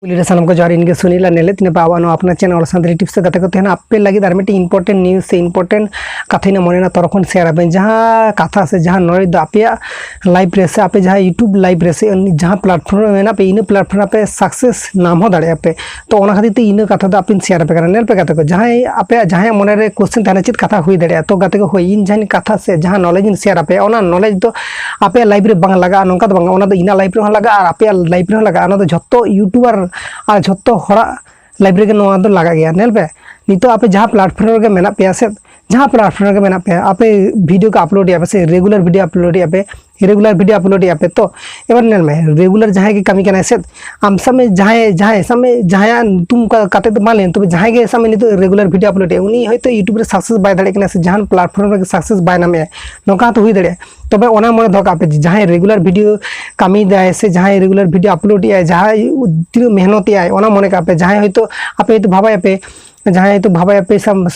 सनम को ᱡᱚᱦᱟᱨ इनके सुनीला नेले तिने पावा नो अपना चैनल संतली टिप्स कते को तेना आपे लगी दार मिटी इंपोर्टेंट न्यूज़ से इंपोर्टेंट कथा ना मने ना तरखन शेयर आबे जहां कथा से जहां नॉलेज द आपे लाइव रे से आपे जहां यूट्यूब लाइव रे से जहां प्लेटफॉर्म में ना पे इन प्लेटफॉर्म पे सक्सेस नाम हो दाड़े आपे तो ओना खातिर ते इन कथा द आपिन शेयर पे नेल पे कते को जहां आपे जहां मने रे क्वेश्चन ताने चित कथा हुई दाड़े तो गते को होई इन जहां कथा से जहां नॉलेज इन शेयर आपे ओना नॉलेज तो आपे लाइव रे बांग लगा नोंका तो बांग ओना तो इना लाइव रे लगा और आपे लाइव रे लगा ओना तो जत्तो यूट्यूबर और जत्तो हरा लाइब्रेरी के लगा गया नेल पे नितो आपे जहां प्लेटफॉर्म के मेना पे से जहां प्लेटफॉर्म के मेना पे आपे वीडियो को अपलोड या से रेगुलर वीडियो अपलोड या पे रेगुलर वीडियो अपलोड या पे तो एबार नेल में रेगुलर जहां के कमी कना से आम समय जहां समय जहां तुम काते तो मान लेन तो जहां के समय नितो रेगुलर वीडियो अपलोड उनी हयतो यूट्यूब रे सक्सेस बाय दाड़े कना से जहां प्लेटफॉर्म रे सक्सेस बाय नामे नोका तो हुई दाड़े तबे ओना मने धोका पे जहां रेगुलर वीडियो कमी दाय से जहां रेगुलर वीडियो अपलोड या जहां तीन मेहनत या ओना मने का पे जहां हयतो आपे तो भाबा पे जहां तो भाबा पे साना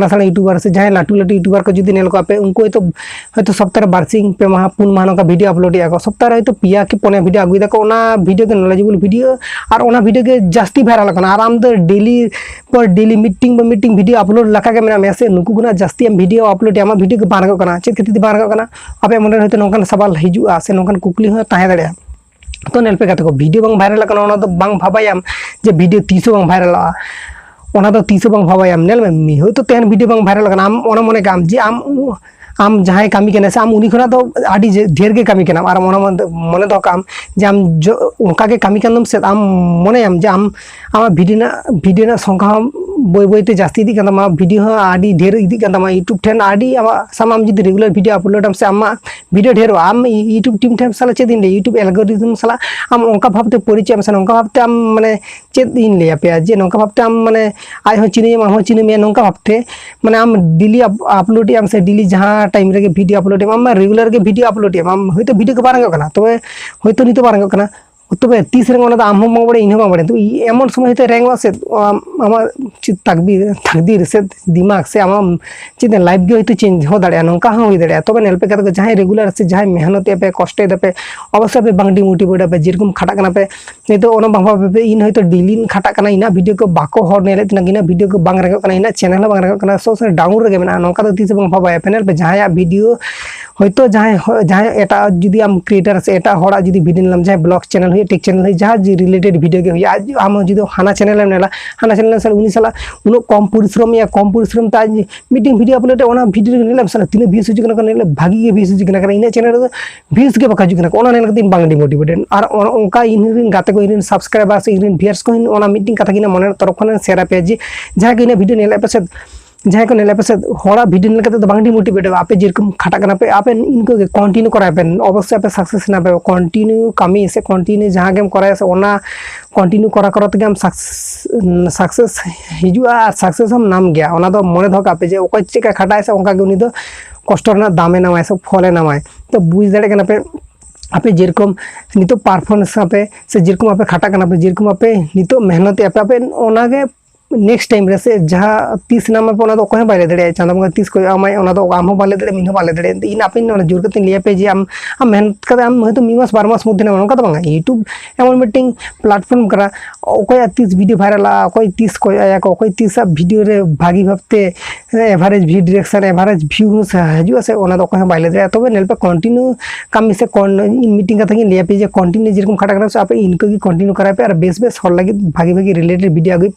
साना यूट्यूबर से जहां लाटू लाटू यूट्यूबर को जुदी नेल को पे उनको हयतो सप्ताह बारसिंग पे माह पुन माह का वीडियो अपलोड या को सप्ताह हयतो पिया के पने वीडियो अगुई दा को ओना वीडियो के नॉलेजेबल वीडियो और ओना वीडियो के जास्ती वायरल करना और आम तो डेली पर डेली मीटिंग वीडियो अपलोड लका के मेना मेसे नुकु गुना जास्ती हम वीडियो अपलोड या वीडियो के बारगो करना चेक खातिर बारगो करना आपे मन हयतो नोंकन सवाल हिजुआ से नोंकन कुकली हो ताहे दाड़े तो नेल पे को वीडियो बांग वायरल करना ओना तो बांग भाबायाम जे वीडियो 30 बांग वायरल ओना तो 30 बांग भाबायाम नेल में मी हो तो तेन वीडियो बांग वायरल करना आम ओना मने काम जे आम जहां कमी के से आम उनी खना तो आडी ढेर के कमी के और मने दो काम जे आम उनका के कमी कनम से आम मने आम जे आम वीडियो ना संख्या बय बयते जास्ती इदी कनमा वीडियो हा आडी ढेर इदी कनमा यूट्यूब ठेन आडी आमा सामाम जदि रेगुलर वीडियो अपलोड आम से आमा वीडियो ढेर आम यूट्यूब टीम ठेन साला चेदिन ले यूट्यूब एल्गोरिथम साला आम उनका भाबते परिचय आम साला उनका भाबते आम माने चेदिन ले पे जे नोंका भाबते आम माने आय हो चिने आम हो चिने मे नोंका भाबते माने आम डेली अपलोड आम से डेली जहां टाइम रे वीडियो अपलोड आम रेगुलर के वीडियो अपलोड आम हयतो वीडियो को बारंगो कना तबे हयतो नितो बारंगो कना तबे 30 रेंग ओना आम हम बड़े इन हम बड़े तो एमन समय हयतो रेंग से आमा तकदीर से दिमाग से आम चित लाइफ गे हयतो चेंज हो दाड़े नोंका हो हुई दाड़े तबे नेल पे कते जहां रेगुलर से जहां मेहनत पे कष्ट पे अवश्य पे बांग डिमोटिवेट पे जेरकम खाटा कना पे नितो ओना बांग पे इन हयतो डेली खाटा कना इना वीडियो को बाको हर नेले तना गिना वीडियो को बांग रेंग कना इना चैनल बांग रेंग कना सो डाउन रे मेना नोंका तो 30 बांग भाबा पैनल पे जहां वीडियो हयतो जहां एटा जुदी आम क्रिएटर से एटा होड़ा जुदी वीडियो लम जहां ब्लॉग चैनल हुई टेक चैनल हुई जहां रिलेटेड वीडियो के हुई आज आम जुदी हाना चैनल में नेला हाना चैनल से उनी साला उनो कम परिश्रम ता मीटिंग वीडियो अपलोड ओना वीडियो नेला साला तीन व्यूज हुजु कना नेला भागी के व्यूज हुजु कना इना चैनल रे व्यूज के बका जुकना ओना नेल कतिन बांग डिमोटिवेटेड और ओनका इन गाते को इन सब्सक्राइबर से इन व्यूअर्स को ओना मीटिंग कथा किना मन तरफ खन शेयर पे जे जहां के इन वीडियो नेला पे जहां को नेला पे होड़ा वीडियो नेल कते तो बांग डिमोटिवेट आपे जेरकम खाटा कना पे आपे इनको के कंटिन्यू करा पे अवश्य पे सक्सेस ना पे कंटिन्यू कमी से कंटिन्यू जहां गेम करा से ओना कंटिन्यू करा करते हम सक्सेस हिजुआ सक्सेस हम नाम गया ओना तो मने धोका पे जे ओको चेका खाटाय से ओंका के उनी तो कष्ट ना दामे नामाय से फले नामाय तो बुझ दाड़े कना पे आपे जेरकम नितो परफॉर्मेंस पे से जेरकम आपे खाटा कना पे जेरकम आपे नितो मेहनत आपे ओना के नेक्स्ट टाइम रे से जहां 30 नाम पे ओना तो कोहे बाले दड़े चांदा बंगा 30 को आमाय ओना तो आम हो बाले दड़े मिन हो बाले दड़े इन आपिन ओना जोर कते लिया पे जे आम मेहनत करे आम हयतो मिमास 12 मास मध्य ना ओनका तो बंगा यूट्यूब एमन मीटिंग प्लेटफॉर्म करा ओकोय 30 वीडियो वायरल ओकोय 30 को आया को ओकोय 30 वीडियो रे भागी भाबते average view direction average view से हजु से ओना तो कोहे बाले दड़े तबे नेल पे कंटिन्यू कमी से इन मीटिंग कथा लिया पे जे कंटिन्यू जेरकम खाटा करा से आपे इनको की कंटिन्यू करा पे और बेस हर लगी भागी रिलेटेड वीडियो आगई पे